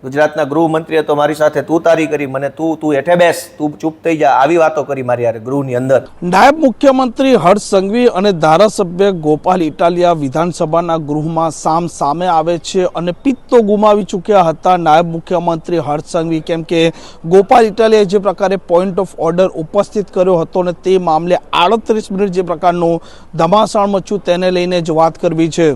ગુજરાતના ગૃહમંત્રીએ તો મારી સાથે તું તારી કરી, મને તું હેઠે બેસ, તું ચૂપ થઈ જા, આવી વાતો કરી મારી યારે ગૃહની અંદર. નાયબ મુખ્યમંત્રી હર્ષ સંઘવી અને ધારાસભ્ય ગોપાલ ઇટાલિયા વિધાનસભાના ગૃહમાં સામે આવે છે અને પિત્ત તો ગુમાવી ચૂક્યા હતા નાયબ મુખ્યમંત્રી હર્ષ સંઘવી, કેમ કે ગોપાલ ઇટાલિયાએ જે પ્રકારે પોઈન્ટ ઓફ ઓર્ડર ઉપસ્થિત કર્યો હતો અને તે મામલે 38 મિનિટ જે પ્રકારનું ધમાસાણ મચ્યું તેને લઈને જ વાત કરવી છે.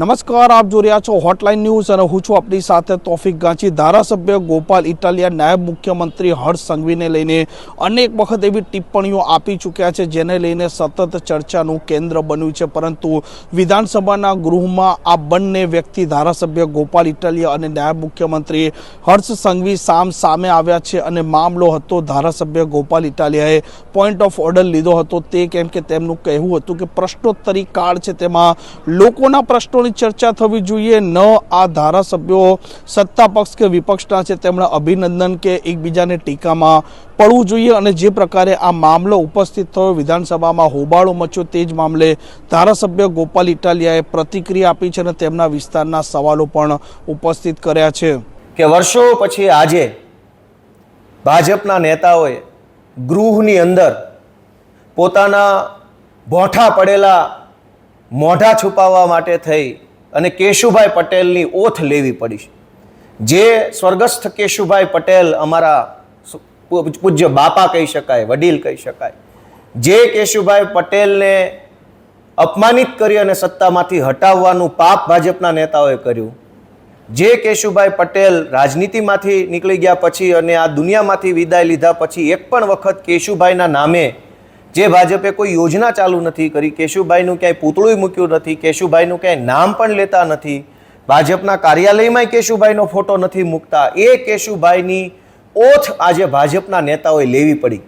નમસ્કાર, આપ જોઈ રહ્યા છો હોટલાઇન ન્યૂઝ અને હું છું આપણી સાથે તોફિક ગાંચી. ધારાસભ્ય ગોપાલ ઇટાલિયા નાયબ મુખ્યમંત્રી હર્ષ સંઘવીને લઈને અનેક વખત એવી ટિપ્પણીઓ આપી ચૂક્યા છે જેને લઈને સતત ચર્ચાનું કેન્દ્ર બન્યું છે, પરંતુ વિધાનસભાના ગૃહમાં આ બંને વ્યક્તિ ધારાસભ્ય ગોપાલ ઇટાલિયા અને નાયબ મુખ્યમંત્રી હર્ષ સંઘવી સામે આવ્યા છે અને મામલો હતો ધારાસભ્ય ગોપાલ ઇટાલિયાએ પોઈન્ટ ઓફ ઓર્ડર લીધો હતો તે, કેમ કે તેમનું કહેવું હતું કે પ્રશ્નોત્તરી કાળ છે તેમાં લોકોના પ્રશ્નો ચર્ચા થવી જોઈએ, ન આ ધારાસભ્યો સત્તા પક્ષ કે વિપક્ષના છે તેમણે અભિનંદન કે એકબીજાને ટીકામાં પડવું જોઈએ. અને જે પ્રકારે આ મામલો ઉપસ્થિત થયો, વિધાનસભામાં હોબાળો મચ્યો, તે જ મામલે ધારાસભ્ય ગોપાલ ઇટાલિયાએ પ્રતિક્રિયા આપી છે અને તેમના વિસ્તારના સવાલો પણ ઉપસ્થિત કર્યા છે કે વર્ષો પછી આજે ભાજપના નેતાઓએ ગૃહની અંદર પોતાના ભોંઠા પડેલા મોઢા છુપાવવા માટે થઈ અને કેશુભાઈ પટેલની ઓથ લેવી પડી છે. જે સ્વર્ગસ્થ કેશુભાઈ પટેલ અમારા પૂજ્ય બાપા કહી શકાય, વડીલ કહી શકાય, જે કેશુભાઈ પટેલને અપમાનિત કરી અને સત્તામાંથી હટાવવાનું પાપ ભાજપના નેતાઓએ કર્યું, જે કેશુભાઈ પટેલ રાજનીતિમાંથી નીકળી ગયા પછી અને આ દુનિયામાંથી વિદાય લીધા પછી એક પણ વખત કેશુભાઈના નામે જે ભાજપે કોઈ યોજના ચાલુ નથી કરી, કેશુભાઈનું ક્યાંય પૂતળું મૂક્યું નથી, કેશુભાઈનું ક્યાંય નામ પણ લેતા નથી, ભાજપના કાર્યાલયમાં કેશુભાઈનો ફોટો નથી મૂકતા, એ કેશુભાઈની ઓથ આજે ભાજપના નાતાઓએ લેવી પડી.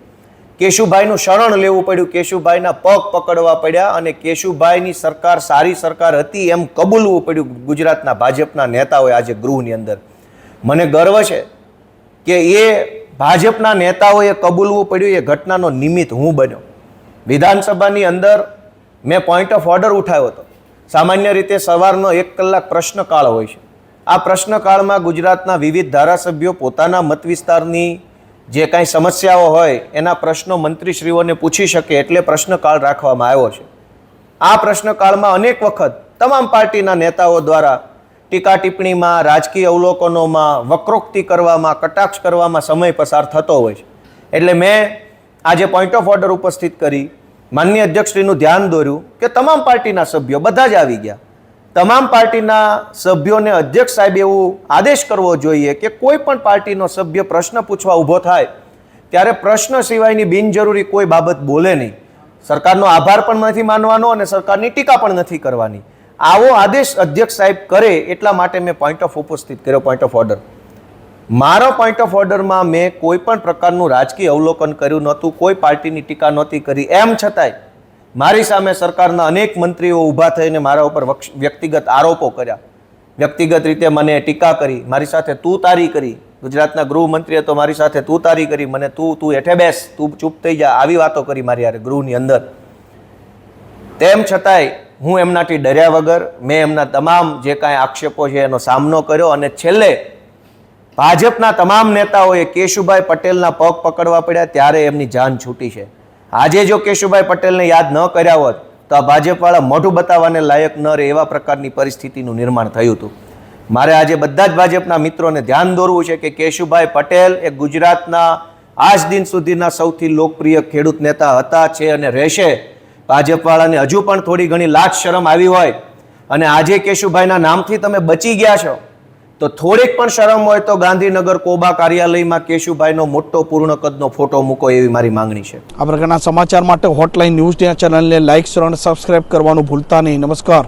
કેશુભાઈનું શરણ લેવું પડ્યું, કેશુભાઈના પગ પકડવા પડ્યા અને કેશુભાઈની સરકાર સારી સરકાર હતી એમ કબૂલવું પડ્યું ગુજરાતના ભાજપના નેતાઓએ આજે ગૃહની અંદર. મને ગર્વ છે કે એ ભાજપના નેતાઓએ કબૂલવું પડ્યું, એ ઘટનાનો નિમિત્ત હું બન્યો. વિધાનસભાની અંદર મેં પોઈન્ટ ઓફ ઓર્ડર ઉઠાવ્યો હતો. સામાન્ય રીતે સવારનો 1 કલાક પ્રશ્નકાળ હોય છે. આ પ્રશ્નકાળમાં ગુજરાતના વિવિધ ધારાસભ્યો પોતાના મત વિસ્તારની જે કાંઈ સમસ્યાઓ હોય એના પ્રશ્નો મંત્રીશ્રીઓને પૂછી શકે એટલે પ્રશ્નકાળ રાખવામાં આવ્યો છે. આ પ્રશ્નકાળમાં અનેક વખત તમામ પાર્ટીના નેતાઓ દ્વારા ટીકા ટિપ્પણીમાં, રાજકીય અવલોકનોમાં, વક્રોક્તિ કરવામાં, કટાક્ષ કરવામાં સમય પસાર થતો હોય છે. એટલે મેં આજે પોઈન્ટ ઓફ ઓર્ડર ઉપસ્થિત કરી માનનીય અધ્યક્ષશ્રીનું ધ્યાન દોર્યું કે તમામ પાર્ટીના સભ્યો બધા જ આવી ગયા. તમામ પાર્ટીના સભ્યોને અધ્યક્ષ સાહેબ એવું આદેશ કરવો જોઈએ કે કોઈ પણ પાર્ટીનો સભ્ય પ્રશ્ન પૂછવા ઊભો થાય ત્યારે પ્રશ્ન સિવાયની બિનજરૂરી કોઈ બાબત બોલે નહીં. સરકારનો આભાર પણ નથી માનવાનો અને સરકારની ટીકા પણ નથી કરવાની. આવો આદેશ અધ્યક્ષ સાહેબ કરે એટલા માટે મેં પોઈન્ટ ઓફ ઉપસ્થિત કર્યો, પોઈન્ટ ઓફ ઓર્ડર. મારો પોઈન્ટ ઓફ ઓર્ડરમાં મેં કોઈ પણ પ્રકારનું રાજકીય અવલોકન કર્યું નહોતું, કોઈ પાર્ટીની ટીકા નહોતી કરી. એમ છતાંય મારી સામે સરકારના અનેક મંત્રીઓ ઊભા થઈને મારા ઉપર વ્યક્તિગત આરોપો કર્યા, વ્યક્તિગત રીતે મને ટીકા કરી, મારી સાથે તું તારી કરી. ગુજરાતના ગૃહમંત્રીએ તો મારી સાથે તું તારી કરી, મને તું હેઠે બેસ, તું ચૂપ થઈ જા, આવી વાતો કરી મારી યારે ગૃહની અંદર. તેમ છતાંય હું એમનાથી ડર્યા વગર મેં એમના તમામ જે કાંઈ આક્ષેપો છે એનો સામનો કર્યો અને છેલ્લે ભાજપના તમામ નેતાઓએ કેશુભાઈ પટેલના પગ પકડવા પડ્યા ત્યારે એમની જાન છૂટી છે. આજે જો કેશુભાઈ પટેલને યાદ ન કર્યા હોત તો આ ભાજપવાળા મોઢું બતાવવાને લાયક ન રહે એવા પ્રકારની પરિસ્થિતિનું નિર્માણ થયું હતું. મારે આજે બધા જ ભાજપના મિત્રોને ધ્યાન દોરવું છે કે કેશુભાઈ પટેલ એ ગુજરાતના આજ દિન સુધીના સૌથી લોકપ્રિય ખેડૂત નેતા હતા, છે અને રહેશે. ભાજપવાળાને હજુ પણ થોડી ઘણી લાજ શરમ આવી હોય અને આજે કેશુભાઈના નામથી તમે બચી ગયા છો તો થોડીક પણ શરમ હોય તો ગાંધીનગર કોબા કાર્યાલયમાં કેશુભાઈનો મોટો પૂર્ણ કદનો ફોટો મૂકો એવી મારી માંગણી છે. આ પ્રકારના સમાચાર માટે હોટલાઇન ન્યૂઝ ચેનલને લાઇક, શેર અને સબસ્ક્રાઇબ કરવાનું ભૂલતા નહીં. નમસ્કાર.